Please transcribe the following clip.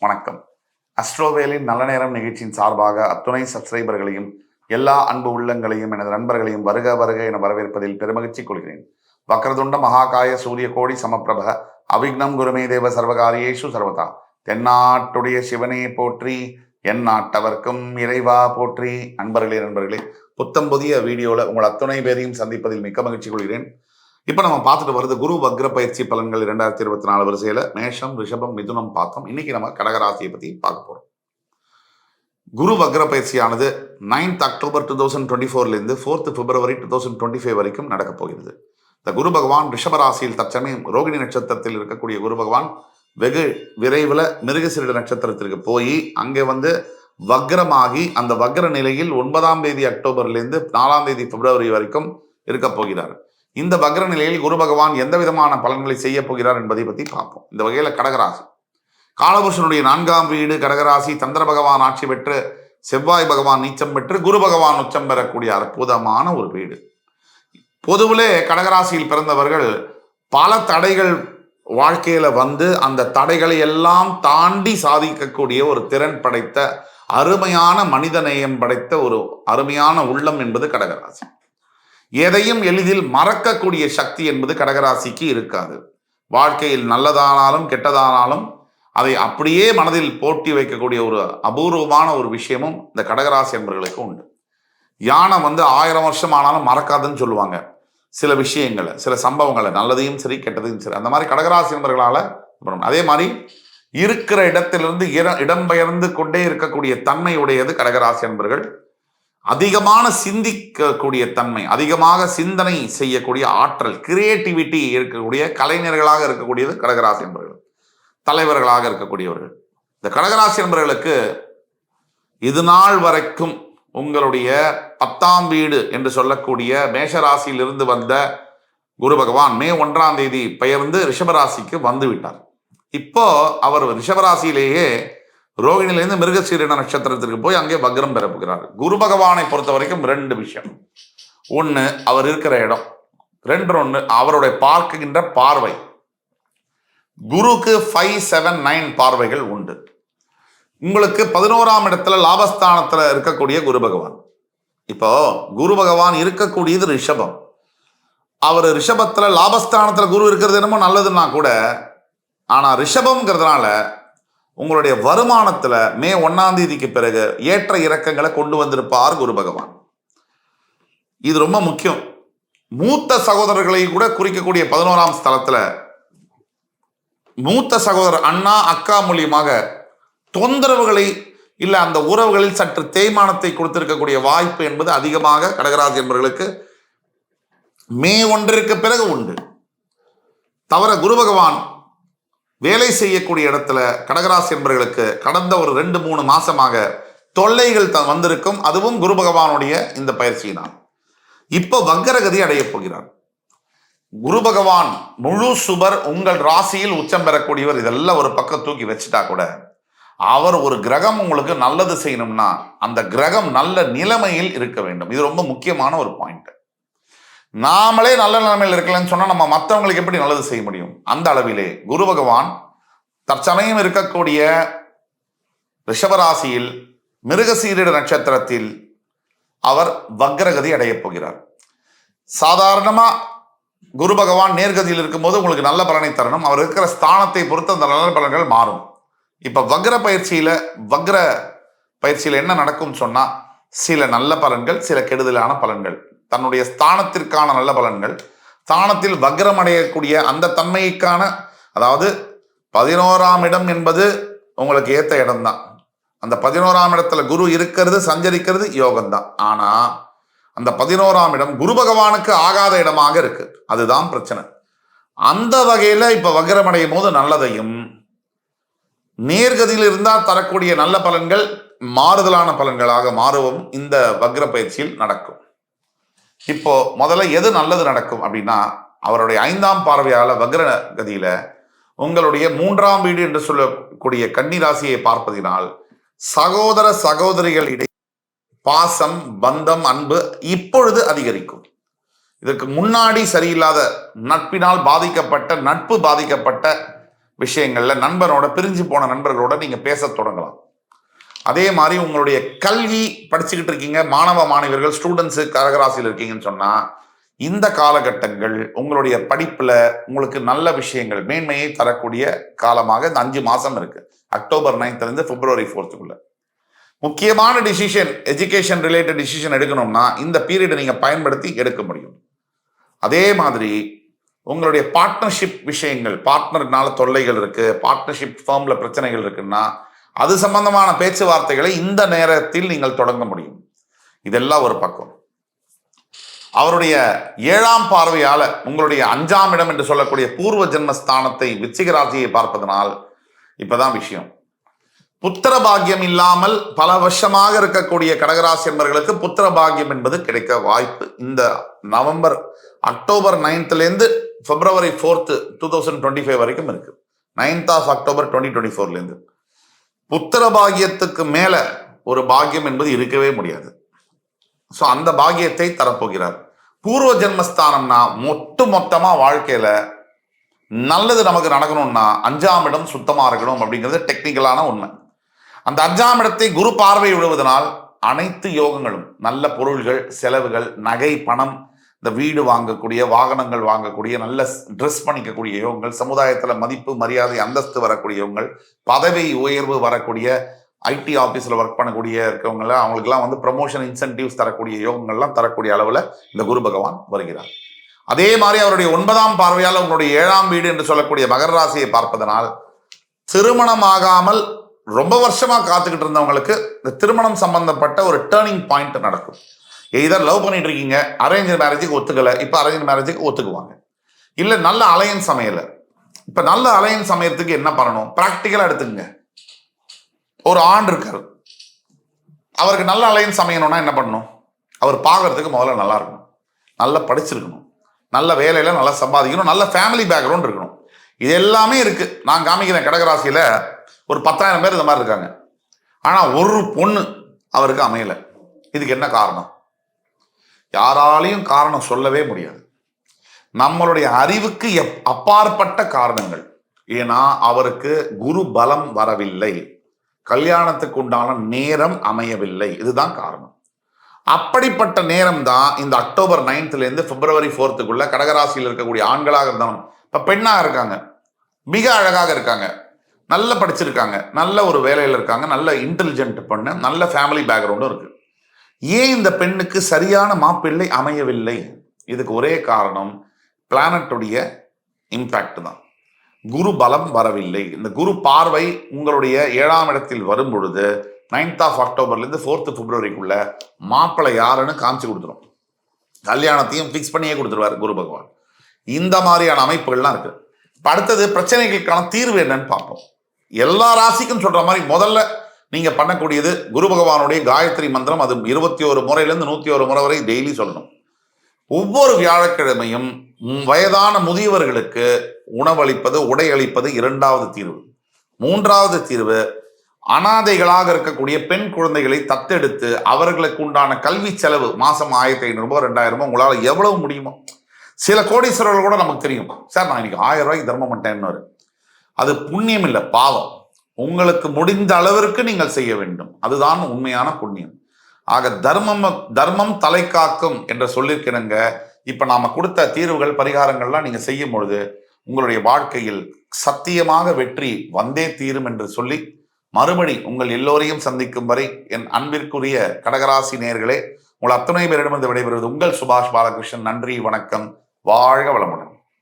வணக்கம். அஸ்ட்ரோவேலின் நல்ல நேரம் நிகழ்ச்சியின் சார்பாக அத்துணை சப்ஸ்கிரைபர்களையும் எல்லா அன்பு உள்ளங்களையும் எனது நண்பர்களையும் வருக வருக என வரவேற்பதில் பெருமகிழ்ச்சி கொள்கிறேன். வக்ரதுண்ட மகாகாய சூரிய கோடி சமப்பிரப அவிக்னம் குருமே தேவ சர்வகாரியேஷு சர்வதா. தென்னாட்டுடைய சிவனே போற்றி, என் நாட்டவர்க்கும் இறைவா போற்றி. நண்பர்களே புத்தம் புதிய வீடியோவில் உங்கள் அத்துணை பேரையும் சந்திப்பதில் மிக்க மகிழ்ச்சி கொள்கிறேன். இப்போ நம்ம பார்த்துட்டு வருது குரு வக்ர பயிற்சி பலன்கள் 2024 வரிசையில் மேஷம், ரிஷபம், மிதுனம் பார்த்தோம். இன்னைக்கு நம்ம கடகராசியை பற்றி பார்க்க போகிறோம். குரு வக்ர பயிற்சியானது 9th October 2024 4th February 2025 வரைக்கும் நடக்கப் போகிறது. இந்த குரு பகவான் ரிஷபராசியில் தற்சமயம் ரோகிணி நட்சத்திரத்தில் இருக்கக்கூடிய குரு பகவான் வெகு விரைவில் மிருகசீரிட நட்சத்திரத்திற்கு போய் அங்கே வக்ரமாகி அந்த வக்ர நிலையில் 9ஆம் தேதி அக்டோபர்லேருந்து 4ஆம் தேதி பிப்ரவரி வரைக்கும் இருக்க போகிறார். இந்த வக்ர நிலையில் குரு பகவான் எந்த விதமான பலன்களை செய்ய போகிறார் என்பதை பற்றி பார்ப்போம். இந்த வகையில் கடகராசி, காலபுருஷனுடைய 4ஆம் வீடு கடகராசி. சந்திர பகவான் ஆட்சி பெற்று செவ்வாய் பகவான் நீச்சம் பெற்று குரு பகவான் உச்சம் பெறக்கூடிய அற்புதமான ஒரு வீடு. பொதுவிலே கடகராசியில் பிறந்தவர்கள் பல தடைகள் வாழ்க்கையில அந்த தடைகளை எல்லாம் தாண்டி சாதிக்கக்கூடிய ஒரு திறன் படைத்த அருமையான மனிதநேயம் படைத்த ஒரு அருமையான உள்ளம் என்பது கடகராசி. எதையும் எளிதில் மறக்கக்கூடிய சக்தி என்பது கடகராசிக்கு இருக்காது. வாழ்க்கையில் நல்லதானாலும் கெட்டதானாலும் அதை அப்படியே மனதில் போட்டி வைக்கக்கூடிய ஒரு அபூர்வமான ஒரு விஷயமும் இந்த கடகராசி என்பவர்களுக்கு உண்டு. யானை 1000 வருஷம் ஆனாலும் மறக்காதுன்னு சொல்லுவாங்க. சில விஷயங்களை, சில சம்பவங்களை, நல்லதையும் சரி கெட்டதையும் சரி, அந்த மாதிரி கடகராசி என்பவர்களால. அதே மாதிரி இருக்கிற இடத்திலிருந்து இடம்பெயர்ந்து கொண்டே இருக்கக்கூடிய தன்மை உடையது கடகராசி என்பவர்கள். அதிகமான சிந்திக்கக்கூடிய தன்மை, அதிகமாக சிந்தனை செய்யக்கூடிய ஆற்றல், கிரியேட்டிவிட்டி இருக்கக்கூடிய கலைஞர்களாக இருக்கக்கூடியது கடகராசி என்பவர்கள், தலைவர்களாக இருக்கக்கூடியவர்கள். இந்த கடகராசி என்பவர்களுக்கு இது நாள் வரைக்கும் உங்களுடைய 10ஆம் வீடு என்று சொல்லக்கூடிய மேஷராசியிலிருந்து வந்த குரு பகவான் மே 1ஆம் தேதி பெயர்ந்து ரிஷபராசிக்கு வந்து விட்டார். இப்போ அவர் ரிஷபராசியிலேயே ரோகிணியிலிருந்து மிருகசீரிட நட்சத்திரத்திற்கு போய் அங்கே வக்ரம் பெறப்புகிறார். குரு பகவானை பொறுத்த வரைக்கும் 2 விஷயம். ஒன்று அவர் இருக்கிற இடம், 2 அவருடைய பார்க்கின்ற பார்வை. குருக்கு 5, 7, 9 பார்வைகள் உண்டு. உங்களுக்கு 11ஆம் இடத்துல லாபஸ்தானத்துல இருக்கக்கூடிய குரு பகவான். இப்போ குரு பகவான் இருக்கக்கூடியது ரிஷபம். அவர் ரிஷபத்துல லாபஸ்தானத்துல குரு இருக்கிறது என்னமோ நல்லதுன்னா கூட, ஆனா ரிஷபம்ங்கிறதுனால உங்களுடைய வருமானத்துல மே 1ஆம் தேதிக்கு பிறகு ஏற்ற இறக்கங்களை கொண்டு வந்திருப்பார் குரு பகவான். இது ரொம்ப முக்கியம். மூத்த சகோதரர்களை கூட குறிக்கக்கூடிய 11ஆம் ஸ்தலத்துல மூத்த சகோதரர் அண்ணா அக்கா மூலியமாக தொந்தரவுகளை இல்லை அந்த உறவுகளில் சற்று தேய்மானத்தை கொடுத்திருக்கக்கூடிய வாய்ப்பு என்பது அதிகமாக கடகராசி என்பவர்களுக்கு மே 1ற்கு பிறகு உண்டு. தவிர குரு பகவான் வேலை செய்யக்கூடிய இடத்துல கடகராசி என்பவர்களுக்கு கடந்த ஒரு 2-3 மாசமாக தொல்லைகள் வந்திருக்கும். அதுவும் குரு பகவானுடைய இந்த பயிற்சியினால். இப்போ வக்கரகதி அடைய போகிறார். குரு பகவான் முழு சுபர், உங்கள் ராசியில் உச்சம் பெறக்கூடியவர். இதெல்லாம் ஒரு பக்கம் தூக்கி வச்சுட்டா கூட, அவர் ஒரு கிரகம் உங்களுக்கு நல்லது செய்யணும்னா அந்த கிரகம் நல்ல நிலைமையில் இருக்க வேண்டும். இது ரொம்ப முக்கியமான ஒரு பாயிண்ட். நாமளே நல்ல நிலைமையில் இருக்கலன்னு சொன்னா நம்ம மற்றவங்களுக்கு எப்படி நல்லது செய்ய முடியும்? அந்த அளவிலே குரு பகவான் தற்சமயம் இருக்கக்கூடிய ரிஷபராசியில் மிருகசீரிட நட்சத்திரத்தில் அவர் வக்ரகதி அடையப் போகிறார். சாதாரணமா குரு பகவான் நேர்கதியில் இருக்கும்போது உங்களுக்கு நல்ல பலனை தரணும். அவர் இருக்கிற ஸ்தானத்தை பொறுத்து அந்த நல்ல பலன்கள் மாறும். இப்ப வக்ர பயிற்சியில என்ன நடக்கும் சொன்னா, சில நல்ல பலன்கள், சில கெடுதலான பலன்கள், தன்னுடைய ஸ்தானத்திற்கான நல்ல பலன்கள், ஸ்தானத்தில் வக்ரம் அடையக்கூடிய அந்த தன்மைக்கான, அதாவது 11ஆம் இடம் என்பது உங்களுக்கு ஏற்ற இடம்தான். அந்த 11ஆம் இடத்துல குரு இருக்கிறது, சஞ்சரிக்கிறது யோகம்தான். ஆனா அந்த 11ஆம் இடம் குரு பகவானுக்கு ஆகாத இடமாக இருக்கு. அதுதான் பிரச்சனை. அந்த வகையில இப்ப வக்ரம் அடையும் போது நல்லதையும், நேர்கதியில் இருந்தால் தரக்கூடிய நல்ல பலன்கள் மாறுதலான பலன்களாக மாறுவும் இந்த வக்ர பயிற்சியில் நடக்கும். இப்போ முதல்ல எது நல்லது நடக்கும் அப்படின்னா, அவருடைய 5ஆம் பார்வையால வக்ர கதியில உங்களுடைய 3ஆம் வீடு என்று சொல்லக்கூடிய கன்னி ராசியை பார்ப்பதினால் சகோதர சகோதரிகளிடையே பாசம், பந்தம், அன்பு இப்பொழுது அதிகரிக்கும். இதற்கு முன்னாடி சரியில்லாத நட்பினால் பாதிக்கப்பட்ட, நட்பு பாதிக்கப்பட்ட விஷயங்கள்ல நண்பரோட பிரிஞ்சு போன நண்பர்களோட நீங்க பேச தொடங்கலாம். அதே மாதிரி உங்களுடைய கல்வி படிச்சுக்கிட்டு இருக்கீங்க, மாணவ மாணவியர்கள் ஸ்டூடெண்ட்ஸு கடகராசியில் இருக்கீங்கன்னு சொன்னா இந்த காலகட்டங்கள் உங்களுடைய படிப்புல உங்களுக்கு நல்ல விஷயங்கள் மேன்மையை தரக்கூடிய காலமாக இந்த 5 மாசம் இருக்கு. அக்டோபர் 9th இருந்து பிப்ரவரி 4th முக்கியமான டிசிஷன், எஜுகேஷன் ரிலேட்டட் டிசிஷன் எடுக்கணும்னா இந்த பீரியடை நீங்க பயன்படுத்தி எடுக்க முடியும். அதே மாதிரி உங்களுடைய பார்ட்னர்ஷிப் விஷயங்கள், பார்ட்னர்னால தொல்லைகள் இருக்கு, பார்ட்னர்ஷிப் ஃபார்ம்ல பிரச்சனைகள் இருக்குன்னா அது சம்பந்தமான பேச்சுவார்த்தைகளை இந்த நேரத்தில் நீங்கள் தொடங்க முடியும். இதெல்லாம் ஒரு பக்கம். அவருடைய 7ஆம் பார்வையால உங்களுடைய 5ஆம் இடம் என்று சொல்லக்கூடிய பூர்வ ஜென்மஸ்தானத்தை விருச்சிக ராசியை பார்ப்பதனால் இப்பதான் விஷயம். புத்திர பாக்கியம் இல்லாமல் பல வருஷமாக இருக்கக்கூடிய கடகராசி என்பவர்களுக்கு புத்திர பாக்கியம் என்பது கிடைக்க வாய்ப்பு இந்த அக்டோபர் 9th பிப்ரவரி 4th 2025 வரைக்கும் இருக்கு. 9th of October 2024 புத்திர பாக்கியத்துக்கு மேல ஒரு பாக்கியம் என்பது இருக்கவே முடியாது. ஸோ அந்த பாக்கியத்தை தரப்போகிறார். பூர்வ ஜென்மஸ்தானம்னா மொத்தமா வாழ்க்கையில நல்லது நமக்கு நடக்கணும்னா 5ஆம் இடம் சுத்தமா இருக்கணும் அப்படிங்கிறது டெக்னிக்கலான உண்மை. அந்த 5ஆம் இடத்தை குரு பார்வை விடுவதனால் அனைத்து யோகங்களும், நல்ல பொருள்கள், செலவுகள், நகை, பணம், இந்த வீடு வாங்கக்கூடிய, வாகனங்கள் வாங்கக்கூடிய, நல்ல ட்ரெஸ் பண்ணிக்கக்கூடிய யோகங்கள், சமுதாயத்துல மதிப்பு, மரியாதை, அந்தஸ்து வரக்கூடிய யோகங்கள், பதவி உயர்வு வரக்கூடிய, ஐடி ஆஃபீஸில் ஒர்க் பண்ணக்கூடிய இருக்கவங்கள அவங்களுக்குலாம் ப்ரமோஷன் இன்சென்டிவ்ஸ் தரக்கூடிய யோகங்கள்லாம் தரக்கூடிய அளவில் இந்த குரு பகவான் வருகிறார். அதே மாதிரி அவருடைய 9ஆம் பார்வையால் உங்களுடைய 7ஆம் வீடு என்று சொல்லக்கூடிய மகர ராசியை பார்ப்பதனால் திருமணம் ஆகாமல் ரொம்ப வருஷமா காத்துக்கிட்டு இருந்தவங்களுக்கு இந்த திருமணம் சம்பந்தப்பட்ட ஒரு டேர்னிங் பாயிண்ட் நடக்கும். எதர் லவ் பண்ணிட்டு இருக்கீங்க, அரேஞ்ச் மேரேஜுக்கு ஒத்துக்கலை, இப்போ அரேஞ்ச் மேரேஜுக்கு ஒத்துக்குவாங்க. இல்லை நல்ல அலையன்ஸ் அமையலை, இப்போ நல்ல அலையன்ஸ் அமையறதுக்கு என்ன பண்ணணும், ப்ராக்டிக்கலாக எடுத்துக்கங்க. ஒரு ஆண் இருக்காரு, அவருக்கு நல்ல அலையன்ஸ் அமையணும்னா என்ன பண்ணணும்? அவர் பார்க்கறதுக்கு முதல்ல நல்லா இருக்கணும், நல்லா படிச்சிருக்கணும், நல்ல வேலையில நல்லா சம்பாதிக்கணும், நல்ல ஃபேமிலி பேக்ரவுண்ட் இருக்கணும். இது எல்லாமே இருக்கு. நான் காமிக்கிறேன், கடகராசியில ஒரு 10,000 பேர் இந்த மாதிரி இருக்காங்க. ஆனா ஒரு பொண்ணு அவருக்கு அமையல. இதுக்கு என்ன காரணம்? யாராலையும் காரணம் சொல்லவே முடியாது. நம்மளுடைய அறிவுக்கு அப்பாற்பட்ட காரணங்கள். ஏன்னா அவருக்கு குரு பலம் வரவில்லை, கல்யாணத்துக்கு உண்டான நேரம் அமையவில்லை. இதுதான் காரணம். அப்படிப்பட்ட நேரம் தான் இந்த அக்டோபர் 9th பிப்ரவரி 4th கடகராசியில் இருக்கக்கூடிய ஆண்களாக இருந்தாலும், இப்ப பெண்ணாக இருக்காங்க, மிக அழகாக இருக்காங்க, நல்ல படிச்சிருக்காங்க, நல்ல ஒரு வேலையில் இருக்காங்க, நல்ல இன்டெலிஜென்ட் பொண்ணு, நல்ல ஃபேமிலி பேக்ரவுண்டும் இருக்கு. ஏன் இந்த பெண்ணுக்கு சரியான மாப்பிள்ளை அமையவில்லை? இதுக்கு ஒரே காரணம் பிளானட்டுடைய இம்பாக்ட் தான். குரு பலம் வரவில்லை. இந்த குரு பார்வை உங்களுடைய 7ஆம் இடத்தில் வரும் பொழுது 9th of October 4th February மாப்பிள்ளை யாருன்னு காமிச்சு கொடுத்துரும். கல்யாணத்தையும் பிக்ஸ் பண்ணியே கொடுத்துருவாரு குரு பகவான். இந்த மாதிரியான அமைப்புகள்லாம் இருக்கு. அடுத்தது பிரச்சனைகளுக்கான தீர்வு என்னன்னு பார்ப்போம். எல்லா ராசிக்கும் சொல்ற மாதிரி முதல்ல நீங்க பண்ணக்கூடியது குரு பகவானுடைய காயத்ரி மந்திரம். அது 21 முறையிலிருந்து 101 முறை வரை டெய்லி சொல்லணும். ஒவ்வொரு வியாழக்கிழமையும் வயதான முதியவர்களுக்கு உணவளிப்பது, உடை அளிப்பது 2வது தீர்வு. 3வது தீர்வு, அனாதைகளாக இருக்கக்கூடிய பெண் குழந்தைகளை தத்தெடுத்து அவர்களுக்கு உண்டான கல்வி செலவு மாசம் 1,500 2,000 உங்களால் எவ்வளவு முடியுமோ. சில கோடீஸ்வரர்கள் கூட நமக்கு தெரியும், சார் நான் இன்னைக்கு 1000 ரூபாய்க்கு தர்மம் பண்ணிட்டேன்னு. அது புண்ணியம் இல்லை, பாவம். உங்களுக்கு முடிந்த அளவிற்கு நீங்கள் செய்ய வேண்டும், அதுதான் உண்மையான புண்ணியம். ஆக தர்மம் தலை காக்கும் என்ற சொல்லிருக்கிறங்க. இப்ப நாம கொடுத்த தீர்வுகள், பரிகாரங்கள்லாம் நீங்க செய்யும் பொழுது உங்களுடைய வாழ்க்கையில் சத்தியமாக வெற்றி வந்தே தீரும் என்று சொல்லி மறுபடி உங்கள் எல்லோரையும் சந்திக்கும் வரை என் அன்பிற்குரிய கடகராசி நேயர்களே, உங்கள் அத்தனை பேரிடமிருந்து விடைபெறுவது உங்கள் சுபாஷ் பாலகிருஷ்ணன். நன்றி, வணக்கம், வாழ்க வளமுடன்.